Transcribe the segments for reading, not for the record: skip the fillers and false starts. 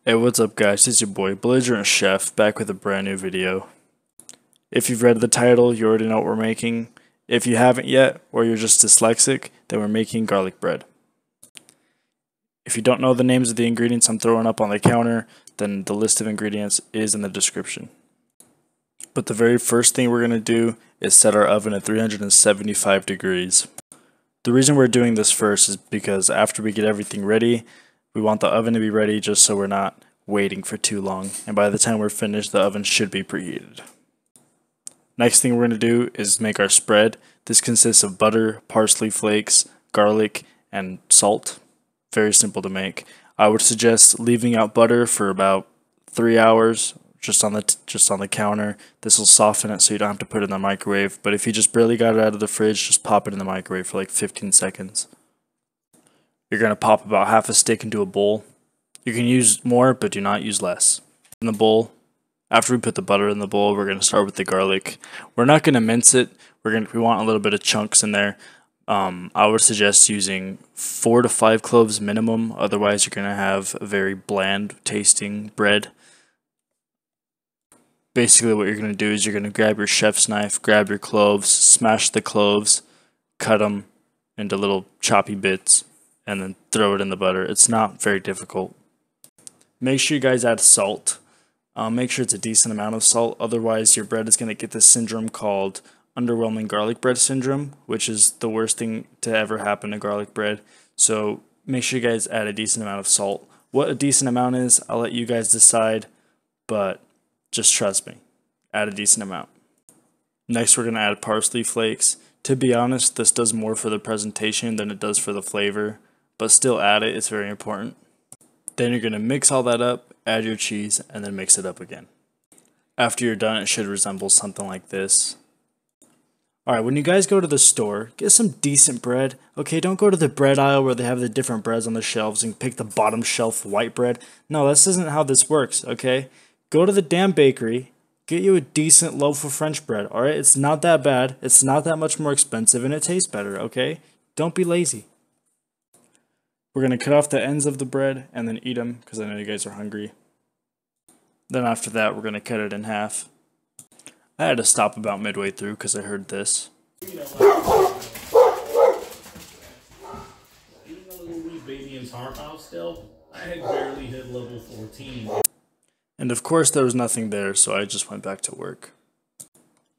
Hey, what's up guys, it's your boy Belligerent Chef back with a brand new video. If you've read the title, you already know what we're making. If you haven't yet, or you're just dyslexic, then we're making garlic bread. If you don't know the names of the ingredients I'm throwing up on the counter, then the list of ingredients is in the description. But the very first thing we're going to do is set our oven at 375 degrees. The reason we're doing this first is because after we get everything ready, we want the oven to be ready just so we're not waiting for too long, and by the time we're finished, the oven should be preheated. Next thing we're going to do is make our spread. This consists of butter, parsley flakes, garlic, and salt. Very simple to make. I would suggest leaving out butter for about 3 hours just on the counter. This will soften it so you don't have to put it in the microwave, but if you just barely got it out of the fridge, just pop it in the microwave for like 15 seconds. You're going to pop about half a stick into a bowl. You can use more, but do not use less. In the bowl, after we put the butter in the bowl, we're going to start with the garlic. We're not going to mince it. We want a little bit of chunks in there. I would suggest using 4 to 5 cloves minimum. Otherwise, you're going to have a very bland tasting bread. Basically, what you're going to do is you're going to grab your chef's knife, grab your cloves, smash the cloves, cut them into little choppy bits, and then throw it in the butter. It's not very difficult. Make sure you guys add salt. Make sure it's a decent amount of salt, otherwise your bread is going to get this syndrome called underwhelming garlic bread syndrome, which is the worst thing to ever happen to garlic bread. So make sure you guys add a decent amount of salt. What a decent amount is, I'll let you guys decide, but just trust me, add a decent amount. Next, we're going to add parsley flakes. To be honest, this does more for the presentation than it does for the flavor, but still add it, it's very important. Then you're going to mix all that up, add your cheese, and then mix it up again. After you're done, it should resemble something like this. Alright, when you guys go to the store, get some decent bread. Okay, don't go to the bread aisle where they have the different breads on the shelves and pick the bottom shelf white bread. No, this isn't how this works, okay? Go to the damn bakery, get you a decent loaf of French bread, alright? It's not that bad, it's not that much more expensive, and it tastes better, okay? Don't be lazy. We're going to cut off the ends of the bread and then eat them because I know you guys are hungry. Then after that, we're going to cut it in half. I had to stop about midway through because I heard this. Even though we baby in Tarp House still, I had barely hit level 14. And of course there was nothing there, so I just went back to work.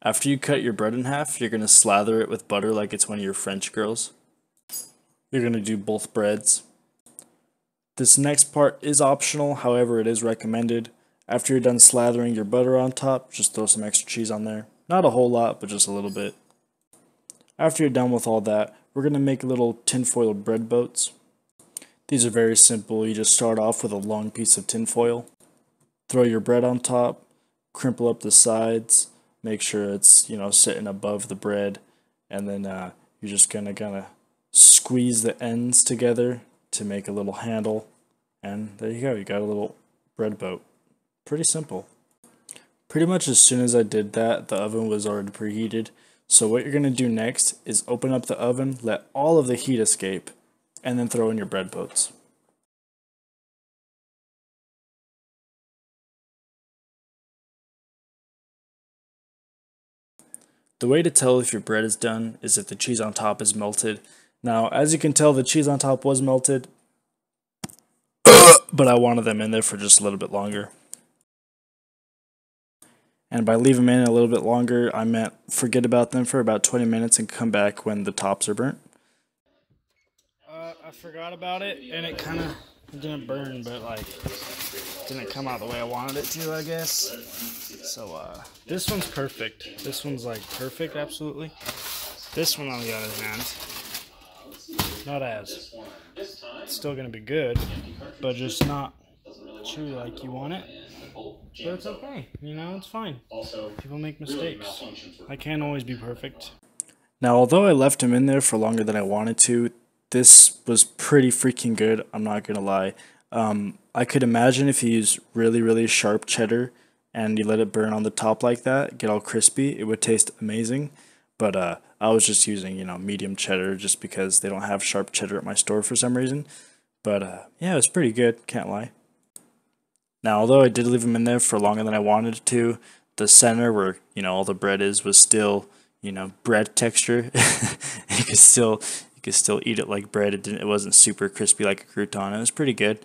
After you cut your bread in half, you're going to slather it with butter like it's one of your French girls. You're going to do both breads. This next part is optional, however it is recommended. After you're done slathering your butter on top, just throw some extra cheese on there. Not a whole lot, but just a little bit. After you're done with all that, we're going to make little tinfoil bread boats. These are very simple. You just start off with a long piece of tinfoil. Throw your bread on top, crimple up the sides, make sure it's, sitting above the bread, and then you're just going to kind of squeeze the ends together to make a little handle, and there you go, you got a little bread boat. Pretty simple. Pretty much as soon as I did that, the oven was already preheated. So what you're going to do next is open up the oven, let all of the heat escape, and then throw in your bread boats. The way to tell if your bread is done is if the cheese on top is melted. Now, as you can tell, the cheese on top was melted, but I wanted them in there for just a little bit longer. And by leave them in a little bit longer, I meant forget about them for about 20 minutes and come back when the tops are burnt. I forgot about it, and it kind of didn't burn, but didn't come out the way I wanted it to, I guess. So this one's perfect. This one's perfect, absolutely. This one, on the other hand, not as. It's still gonna be good, but just not chewy like you want it. But it's okay, it's fine. People make mistakes. I can't always be perfect. Now, although I left him in there for longer than I wanted to, this was pretty freaking good, I'm not gonna lie. I could imagine if you use really, really sharp cheddar and you let it burn on the top like that, get all crispy, it would taste amazing. But I was just using, medium cheddar just because they don't have sharp cheddar at my store for some reason. But yeah, it was pretty good, can't lie. Now, although I did leave them in there for longer than I wanted to, the center where, you know, all the bread is was still, you know, bread texture. you could still eat it like bread. It wasn't super crispy like a crouton. It was pretty good.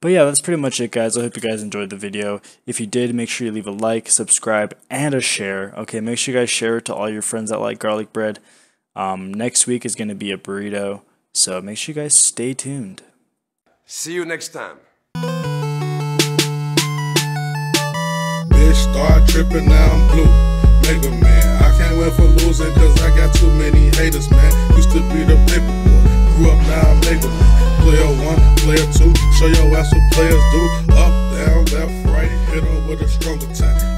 But yeah, that's pretty much it, guys. I hope you guys enjoyed the video. If you did, make sure you leave a like, subscribe, and a share. Okay, make sure you guys share it to all your friends that like garlic bread. Next week is going to be a burrito, so make sure you guys stay tuned. See you next time. Bitch start tripping, now I'm blue. Mega Man, I can't win for losing cause I got too many haters, man. Used to be the paper boy, grew up now I'm Mega Man. Player 1, player 2, show your ass what players do. Up, down, left, right, hit 'em with a stronger time.